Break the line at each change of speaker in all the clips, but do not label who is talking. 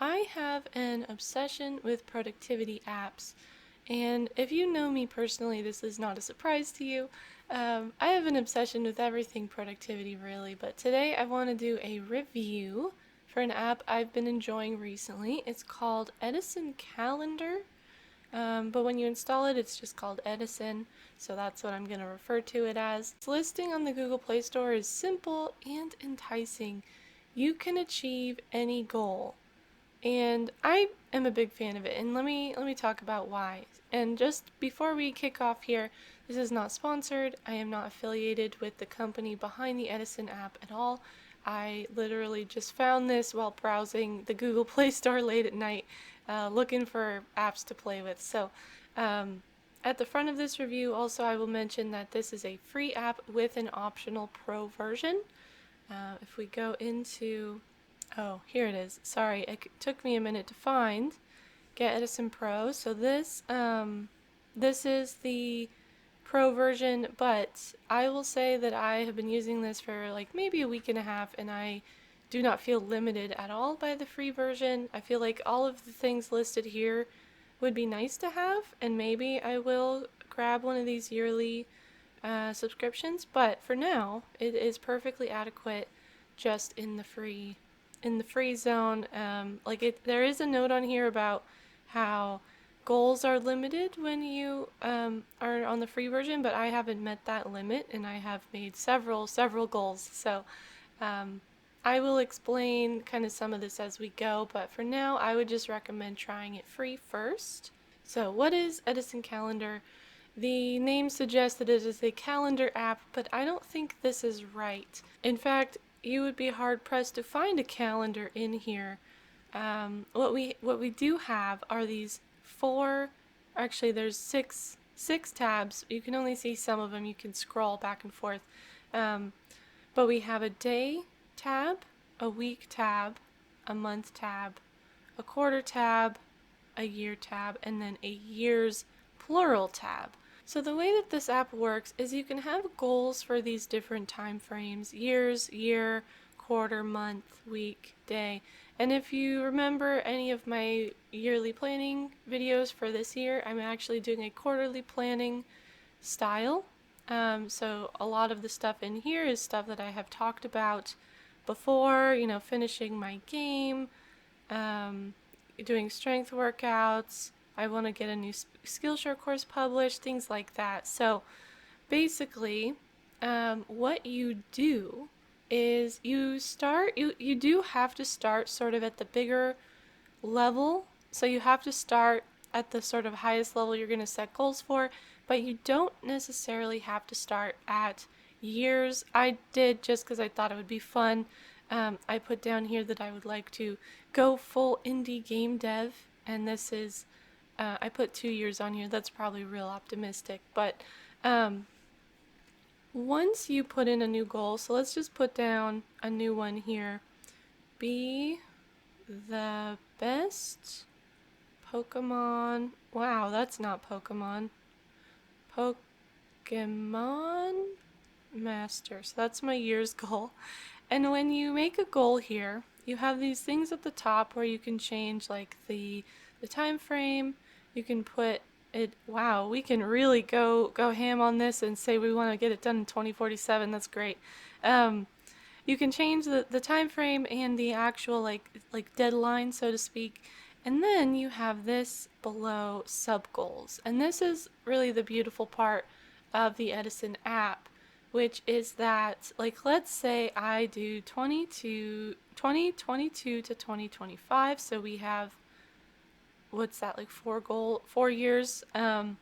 I have an obsession with productivity apps, and if you know me personally, this is not a surprise to you. I have an obsession with everything productivity, really, but today I want to do a review for an app I've been enjoying recently. It's called Edison Calendar, but when you install it, it's just called Edison, so that's what I'm going to refer to it as. Its listing on the Google Play Store is simple and enticing. You can achieve any goal. And I am a big fan of it, and let me talk about why. And just before we kick off here, this is not sponsored. I am not affiliated with the company behind the Edison app at all. I literally just found this while browsing the Google Play Store late at night, looking for apps to play with. So, at the front of this review, also I will mention that this is a free app with an optional pro version. If we go into Oh, here it is. Sorry, it took me a minute to find. Get Edison Pro. So this is the Pro version, but I will say that I have been using this for like maybe a week and a half, and I do not feel limited at all by the free version. I feel like all of the things listed here would be nice to have, and maybe I will grab one of these yearly subscriptions, but for now, it is perfectly adequate just in the free zone. There is a note on here about how goals are limited when you are on the free version, but I haven't met that limit, and I have made several goals. So I will explain kind of some of this as we go, but for now, I would just recommend trying it free first. So, what is Edison Calendar? The name suggests that it is a calendar app, but I don't think this is right. In fact, you would be hard pressed to find a calendar in here. What we do have are these four. Actually, there's six tabs. You can only see some of them. You can scroll back and forth. But we have a day tab, a week tab, a month tab, a quarter tab, a year tab, and then a year's plural tab. So the way that this app works is you can have goals for these different time frames: years, year, quarter, month, week, day. And if you remember any of my yearly planning videos for this year, I'm actually doing a quarterly planning style. So a lot of the stuff in here is stuff that I have talked about before, finishing my game, doing strength workouts. I want to get a new Skillshare course published, things like that. So basically, what you do is you do have to start sort of at the bigger level. So you have to start at the sort of highest level you're going to set goals for, but you don't necessarily have to start at years. I did just because I thought it would be fun. I put down here that I would like to go full indie game dev, and this is I put 2 years on here. That's probably real optimistic, but once you put in a new goal, so let's just put down a new one here. Be the best Pokemon. Wow, that's not Pokemon. Pokemon Master. So that's my year's goal. And when you make a goal here, you have these things at the top where you can change like the time frame. You can put it. Wow, we can really go ham on this and say we want to get it done in 2047. That's great. You can change the time frame and the actual like deadline, so to speak. And then you have this below sub goals. And this is really the beautiful part of the Edison app, which is that, like, let's say I do 2022 to 2025. So we have, what's that, like 4 years. And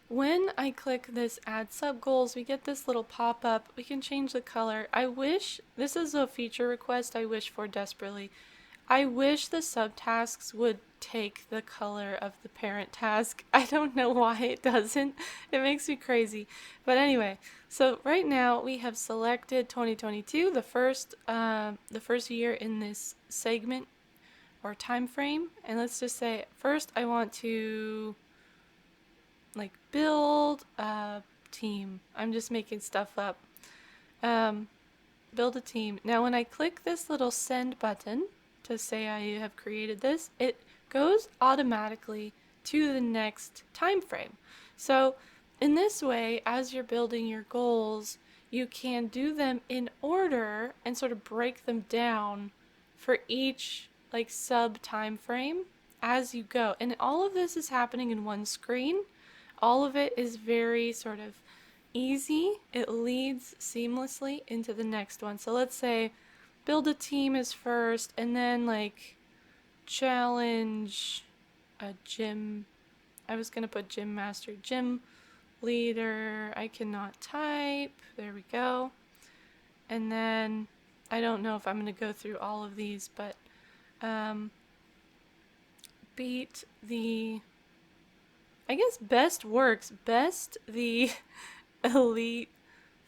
when I click this add sub goals, we get this little pop-up. We can change the color. I wish, this is a feature request I wish for desperately. I wish the subtasks would take the color of the parent task. I don't know why it doesn't. It makes me crazy. But anyway, so right now we have selected 2022, the first year in this segment or time frame. And let's just say first I want to like build a team. I'm just making stuff up. build a team. Now when I click this little send button to say I have created this, it goes automatically to the next time frame. So in this way, as you're building your goals, you can do them in order and sort of break them down for each like sub time frame as you go. And all of this is happening in one screen. All of it is very sort of easy. It leads seamlessly into the next one. So let's say build a team is first, and then like challenge a gym. I was gonna put gym master, gym leader. I cannot type. There we go. And then I don't know if I'm gonna go through all of these, but beat the, I guess best works. Best the Elite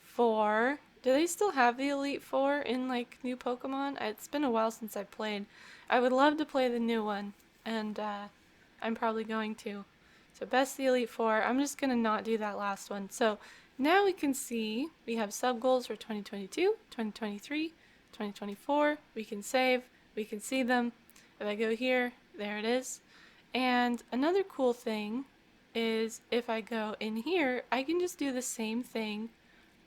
Four. Do they still have the Elite Four in like new Pokemon? It's been a while since I played. I would love to play the new one, and I'm probably going to. So best the Elite Four. I'm just gonna not do that last one. So now we can see we have sub goals for 2022, 2023, 2024. We can save. We can see them. If I go here, there it is. And another cool thing is if I go in here, I can just do the same thing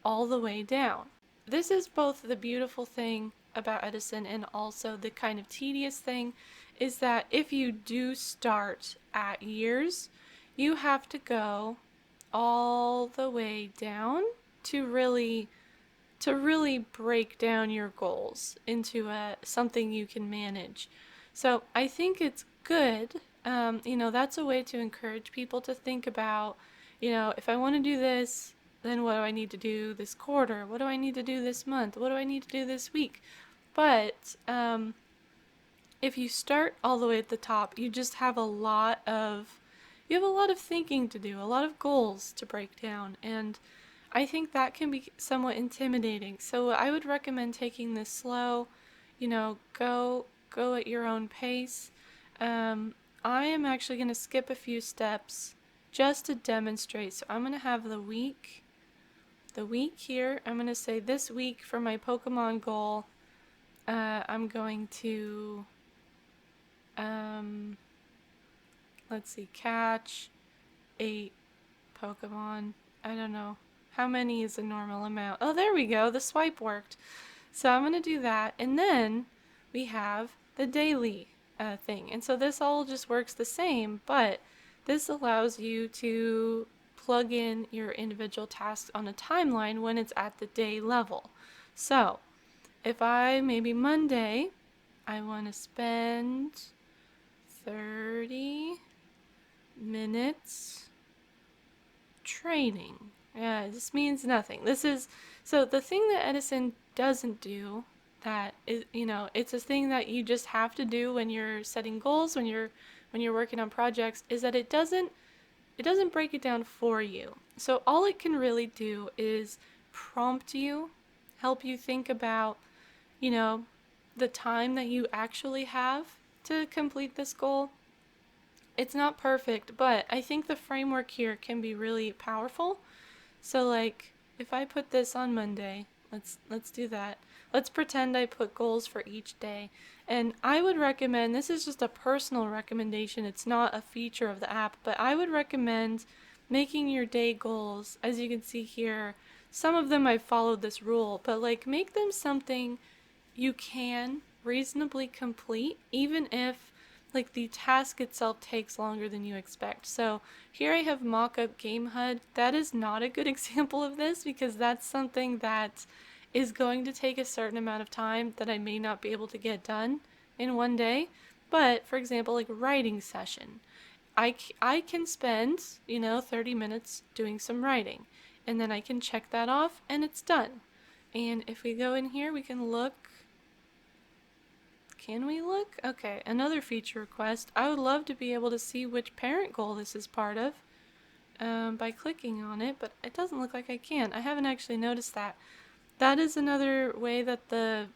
all the way down. This is both the beautiful thing about Edison and also the kind of tedious thing, is that if you do start at years, you have to go all the way down to really break down your goals into something you can manage. So I think it's good. That's a way to encourage people to think about, if I want to do this, then what do I need to do this quarter? What do I need to do this month? What do I need to do this week? But if you start all the way at the top, you just have a lot of thinking to do, a lot of goals to break down, and I think that can be somewhat intimidating. So I would recommend taking this slow, go at your own pace. I am actually going to skip a few steps just to demonstrate. So I'm going to have the week here. I'm going to say this week for my Pokemon goal, I'm going to, let's see, catch 8 Pokemon. I don't know. How many is a normal amount? Oh, there we go. The swipe worked. So I'm going to do that. And then we have the daily thing. And so this all just works the same, but this allows you to plug in your individual tasks on a timeline when it's at the day level. So if maybe Monday, I want to spend 30 minutes training. Yeah, this means nothing. So the thing that Edison doesn't do, that is, it's a thing that you just have to do when you're setting goals, when you're working on projects, is that it doesn't break it down for you. So all it can really do is prompt you, help you think about, the time that you actually have to complete this goal. It's not perfect, but I think the framework here can be really powerful. So like, if I put this on Monday, let's do that. Let's pretend I put goals for each day. And I would recommend, this is just a personal recommendation, it's not a feature of the app, but I would recommend making your day goals. As you can see here, some of them I've followed this rule, but like make them something you can reasonably complete, even if like the task itself takes longer than you expect. So here I have mock-up game HUD. That is not a good example of this because that's something that is going to take a certain amount of time that I may not be able to get done in one day. But for example, like writing session, I can spend 30 minutes doing some writing, and then I can check that off and it's done. And if we go in here, we can look. Can we look? Okay, another feature request. I would love to be able to see which parent goal this is part of by clicking on it, but it doesn't look like I can. I haven't actually noticed that. That is another way that the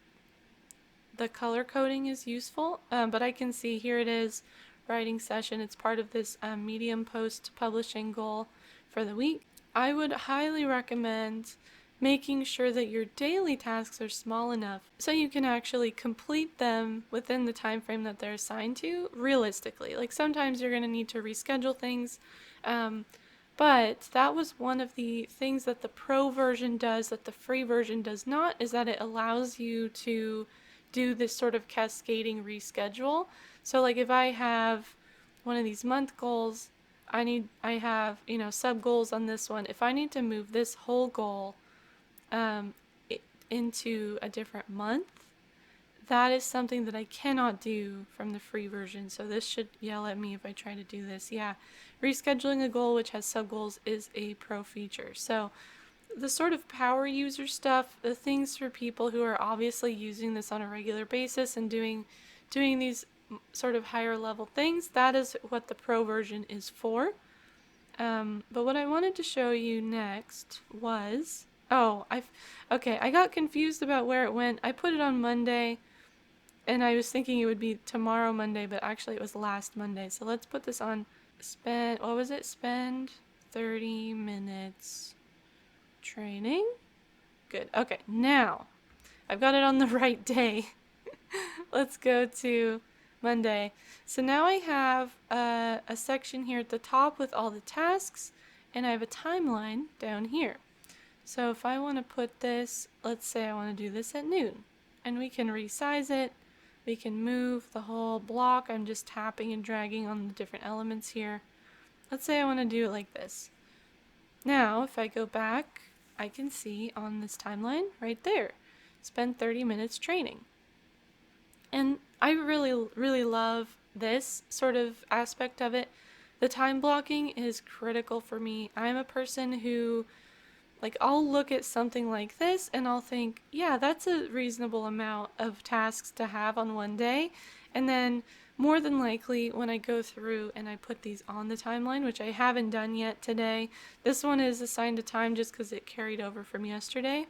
color coding is useful, but I can see here it is, writing session. It's part of this Medium post publishing goal for the week. I would highly recommend making sure that your daily tasks are small enough so you can actually complete them within the time frame that they're assigned to realistically. Like sometimes you're going to need to reschedule things, but that was one of the things that the pro version does that the free version does not, is that it allows you to do this sort of cascading reschedule. So like if I have one of these month goals, I have, sub goals on this one. If I need to move this whole goal um, into a different month, that is something that I cannot do from the free version. So this should yell at me if I try to do this. Yeah, rescheduling a goal which has sub goals is a pro feature. So the sort of power user stuff, the things for people who are obviously using this on a regular basis and doing these sort of higher level things, that is what the pro version is for. But what I wanted to show you next was, okay, I got confused about where it went. I put it on Monday, and I was thinking it would be tomorrow Monday, but actually it was last Monday. So let's put this on spend 30 minutes training. Good. Okay, now I've got it on the right day. Let's go to Monday. So now I have a section here at the top with all the tasks, and I have a timeline down here. So if I want to put this, let's say I want to do this at noon, and we can resize it. We can move the whole block. I'm just tapping and dragging on the different elements here. Let's say I want to do it like this. Now, if I go back, I can see on this timeline right there, spend 30 minutes training. And I really, really love this sort of aspect of it. The time blocking is critical for me. I'm a person who, I'll look at something like this and I'll think, yeah, that's a reasonable amount of tasks to have on one day. And then more than likely, when I go through and I put these on the timeline, which I haven't done yet today, this one is assigned a time just because it carried over from yesterday.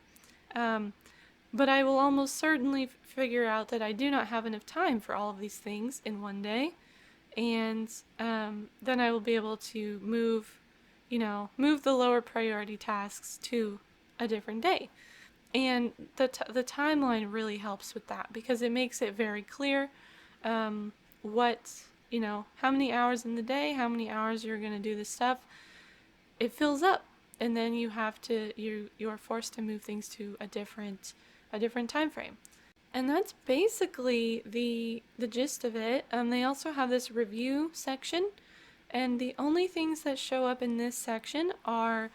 But I will almost certainly figure out that I do not have enough time for all of these things in one day. And then I will be able to move the lower priority tasks to a different day. And the timeline really helps with that because it makes it very clear how many hours in the day, how many hours you're going to do this stuff. It fills up, and then you are forced to move things to a different time frame. And that's basically the gist of it. They also have this review section, and the only things that show up in this section are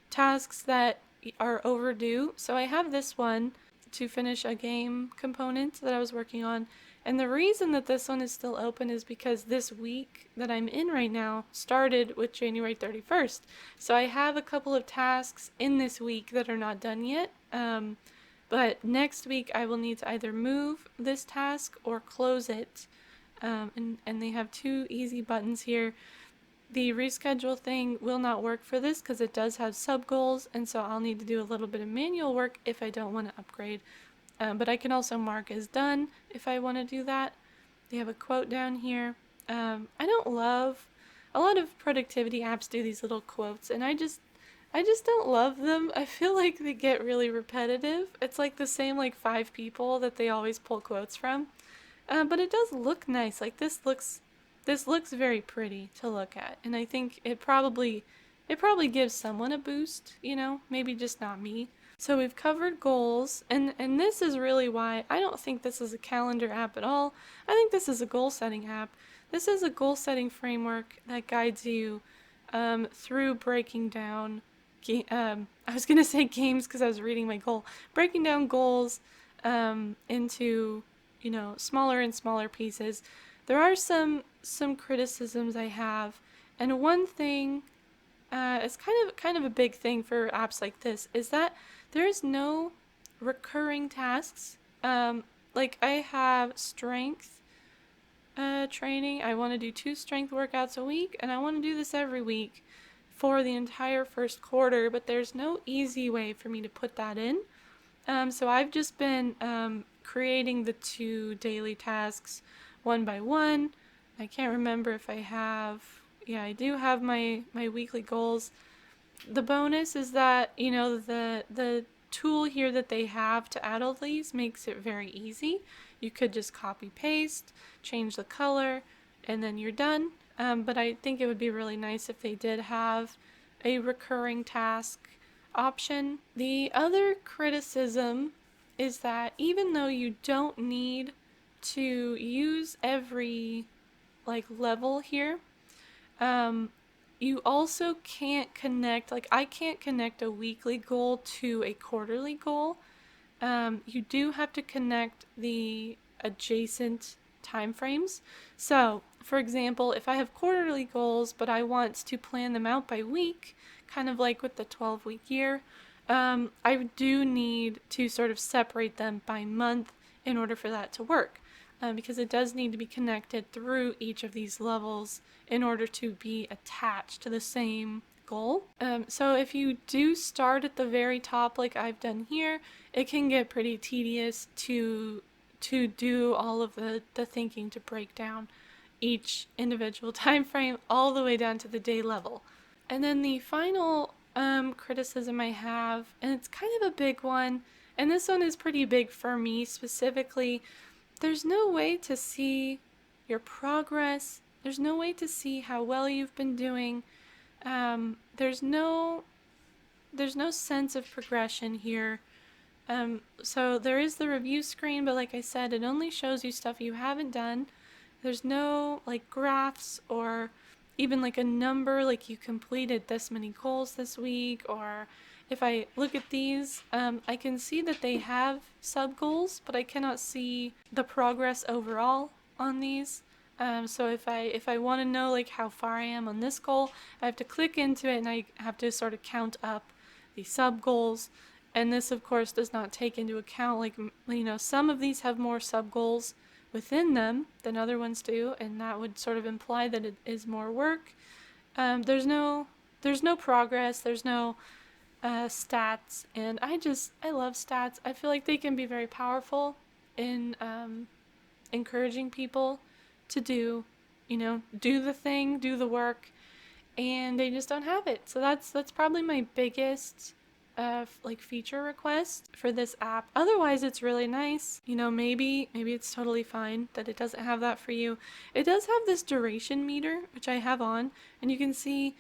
tasks that are overdue. So I have this one to finish a game component that I was working on. And the reason that this one is still open is because this week that I'm in right now started with January 31st. So I have a couple of tasks in this week that are not done yet. But next week I will need to either move this task or close it. And they have two easy buttons here. The reschedule thing will not work for this because it does have sub goals, and so I'll need to do a little bit of manual work if I don't want to upgrade. But I can also mark as done if I want to do that. They have a quote down here. I don't love, a lot of productivity apps do these little quotes, and I just don't love them. I feel like they get really repetitive. It's like the same 5 people that they always pull quotes from. But it does look nice. This looks very pretty to look at, and I think it probably gives someone a boost, maybe just not me. So we've covered goals, and this is really why I don't think this is a calendar app at all. I think this is a goal-setting app. This is a goal-setting framework that guides you through breaking down, I was going to say games because I was reading my goal, breaking down goals into, smaller and smaller pieces. There are some criticisms I have, and one thing it's kind of a big thing for apps like this, is that there's no recurring tasks. I have strength training. I want to do 2 strength workouts a week, and I want to do this every week for the entire first quarter, but there's no easy way for me to put that in. So I've just been creating the 2 daily tasks one by one. I can't remember if I have, I do have my weekly goals. The bonus is that, the tool here that they have to add all these makes it very easy. You could just copy paste, change the color, and then you're done. But I think it would be really nice if they did have a recurring task option. The other criticism is that even though you don't need to use every level here, you also can't connect, I can't connect a weekly goal to a quarterly goal. You do have to connect the adjacent time frames. So, for example, if I have quarterly goals, but I want to plan them out by week, kind of like with the 12-week year, I do need to sort of separate them by month in order for that to work. Because it does need to be connected through each of these levels in order to be attached to the same goal. So if you do start at the very top like I've done here, it can get pretty tedious to do all of the thinking to break down each individual time frame all the way down to the day level. And then the final criticism I have, and it's kind of a big one, and this one is pretty big for me specifically, there's no way to see your progress. There's no way to see how well you've been doing. There's no sense of progression here. So there is the review screen, but like I said, it only shows you stuff you haven't done. There's no graphs or even a number, like you completed this many goals this week, or if I look at these, I can see that they have sub-goals, but I cannot see the progress overall on these. So if I want to know how far I am on this goal, I have to click into it and I have to sort of count up the sub-goals. And this, of course, does not take into account, some of these have more sub-goals within them than other ones do, and that would sort of imply that it is more work. There's no progress, there's no stats, and I love stats. I feel like they can be very powerful in encouraging people to do the thing, do the work, and they just don't have it. So that's probably my biggest feature request for this app. Otherwise, it's really nice. Maybe it's totally fine that it doesn't have that for you. It does have this duration meter, which I have on, and you can see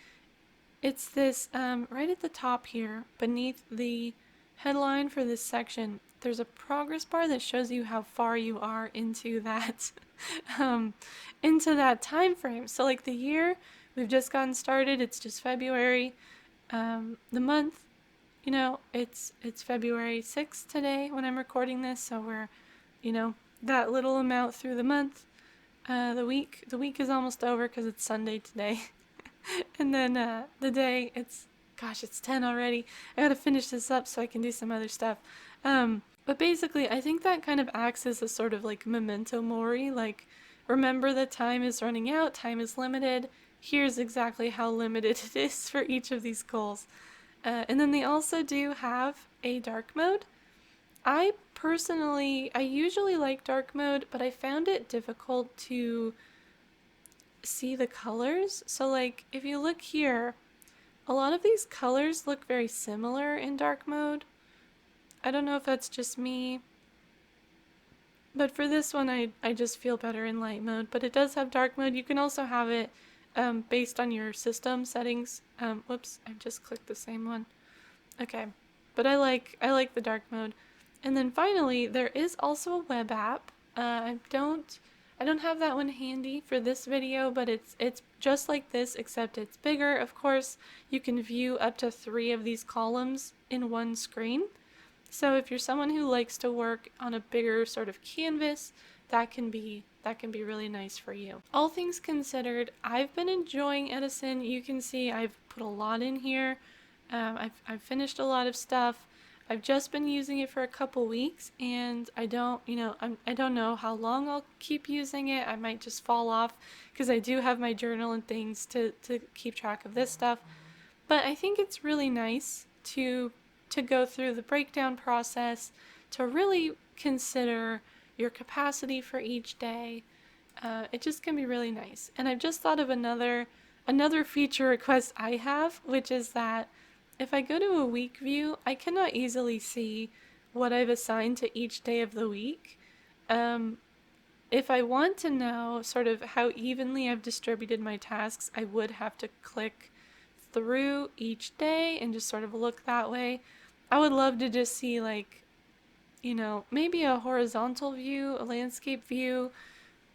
it's this right at the top here, beneath the headline for this section. There's a progress bar that shows you how far you are into that time frame. So the year, we've just gotten started. It's just February. The month, it's February 6th today when I'm recording this, so we're, that little amount through the month. The week is almost over because it's Sunday today. And then the day, it's 10 already. I gotta finish this up so I can do some other stuff. But basically, I think that kind of acts as a sort of memento mori, remember that time is running out, time is limited, here's exactly how limited it is for each of these goals. And then they also do have a dark mode. I usually like dark mode, but I found it difficult to see the colors. So if you look here, a lot of these colors look very similar in dark mode. I don't know if that's just me, but for this one I just feel better in light mode, but it does have dark mode. You can also have it based on your system settings. Whoops, I just clicked the same one. Okay, but I like the dark mode. And then finally, there is also a web app. I don't have that one handy for this video, but it's just like this, except it's bigger. Of course, you can view up to 3 of these columns in one screen. So if you're someone who likes to work on a bigger sort of canvas, that can be really nice for you. All things considered, I've been enjoying Edison. You can see I've put a lot in here. I've finished a lot of stuff. I've just been using it for a couple weeks, and I don't know how long I'll keep using it. I might just fall off because I do have my journal and things to keep track of this stuff. But I think it's really nice to go through the breakdown process, to really consider your capacity for each day. It just can be really nice. And I've just thought of another feature request I have, which is that if I go to a week view, I cannot easily see what I've assigned to each day of the week. Um, if I want to know sort of how evenly I've distributed my tasks, I would have to click through each day and just sort of look that way. I would love to just see, like, maybe a horizontal view, a landscape view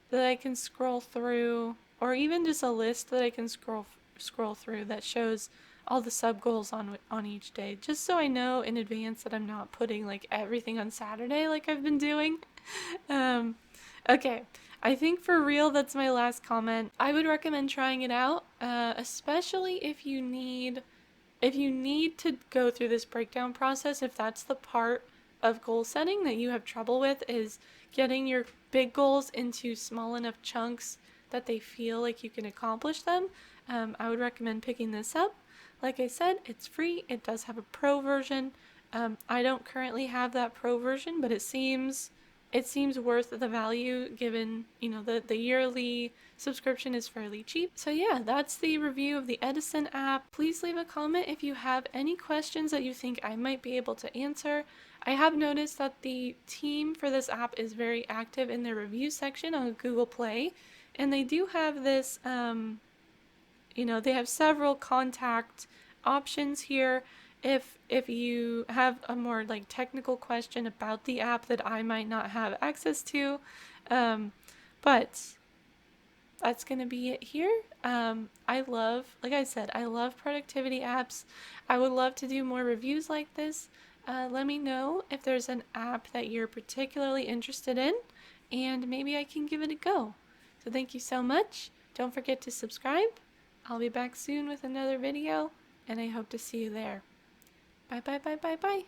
that I can scroll through, or even just a list that I can scroll through that shows all the sub goals on each day, just so I know in advance that I'm not putting like everything on Saturday like I've been doing. Um, okay, I think for real that's my last comment. I would recommend trying it out, especially if you need to go through this breakdown process, if that's the part of goal setting that you have trouble with, is getting your big goals into small enough chunks that they feel like you can accomplish them, I would recommend picking this up. Like I said, it's free. It does have a pro version. I don't currently have that pro version, but it seems worth the value given, the yearly subscription is fairly cheap. So yeah, that's the review of the Edison app. Please leave a comment if you have any questions that you think I might be able to answer. I have noticed that the team for this app is very active in their review section on Google Play, and they do have this, they have several contact options here. If you have a more like technical question about the app that I might not have access to, but that's gonna be it here. Like I said, I love productivity apps. I would love to do more reviews like this. Let me know if there's an app that you're particularly interested in, and maybe I can give it a go. So thank you so much. Don't forget to subscribe. I'll be back soon with another video, and I hope to see you there. Bye bye bye bye bye.